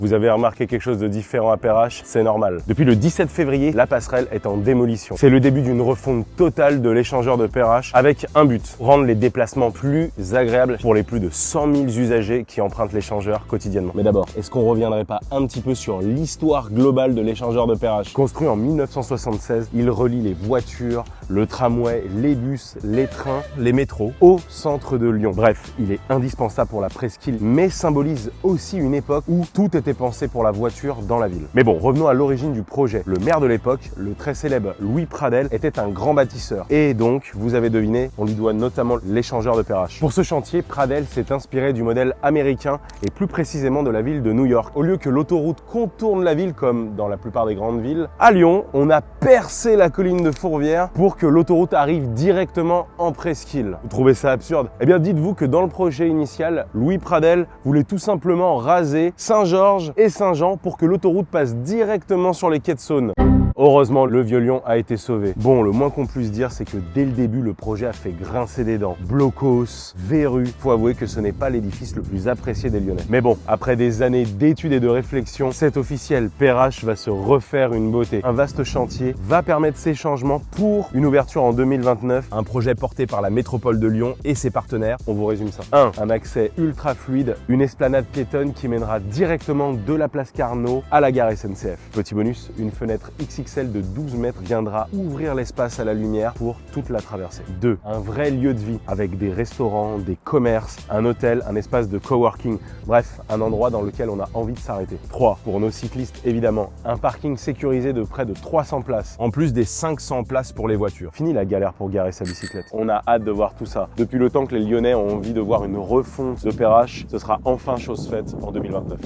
Vous avez remarqué quelque chose de différent à Perrache? C'est normal. Depuis le 17 février, la passerelle est en démolition. C'est le début d'une refonte totale de l'échangeur de Perrache avec un but, rendre les déplacements plus agréables pour les plus de 100 000 usagers qui empruntent l'échangeur quotidiennement. Mais d'abord, est-ce qu'on reviendrait pas un petit peu sur l'histoire globale de l'échangeur de Perrache? Construit en 1976, il relie les voitures, le tramway, les bus, les trains, les métros au centre de Lyon. Bref, il est indispensable pour la presqu'île, mais symbolise aussi une époque où tout était pensé pour la voiture dans la ville. Mais bon, revenons à l'origine du projet. Le maire de l'époque, le très célèbre Louis Pradel, était un grand bâtisseur. Et donc, vous avez deviné, on lui doit notamment l'échangeur de Perrache. Pour ce chantier, Pradel s'est inspiré du modèle américain et plus précisément de la ville de New York. Au lieu que l'autoroute contourne la ville comme dans la plupart des grandes villes, à Lyon, on a percé la colline de Fourvière pour que l'autoroute arrive directement en presqu'île. Vous trouvez ça absurde? Eh bien, dites-vous que dans le projet initial, Louis Pradel voulait tout simplement raser Saint-Georges et Saint-Jean pour que l'autoroute passe directement sur les quais de Saône. Heureusement, le vieux Lyon a été sauvé. Bon, le moins qu'on puisse dire, c'est que dès le début, le projet a fait grincer des dents. Blocos, verrues, faut avouer que ce n'est pas l'édifice le plus apprécié des Lyonnais. Mais bon, après des années d'études et de réflexion, c'est officiel, Perrache va se refaire une beauté. Un vaste chantier va permettre ces changements pour une ouverture en 2029, un projet porté par la métropole de Lyon et ses partenaires. On vous résume ça. 1. Un accès ultra fluide, une esplanade piétonne qui mènera directement de la place Carnot à la gare SNCF. Petit bonus, une fenêtre XXL de 12 mètres viendra ouvrir l'espace à la lumière pour toute la traversée. 2. Un vrai lieu de vie avec des restaurants, des commerces, un hôtel, un espace de coworking, bref, un endroit dans lequel on a envie de s'arrêter. 3. Pour nos cyclistes, évidemment, un parking sécurisé de près de 300 places, en plus des 500 places pour les voitures. Fini la galère pour garer sa bicyclette. On a hâte de voir tout ça. Depuis le temps que les Lyonnais ont envie de voir une refonte de Perrache, ce sera enfin chose faite en 2029.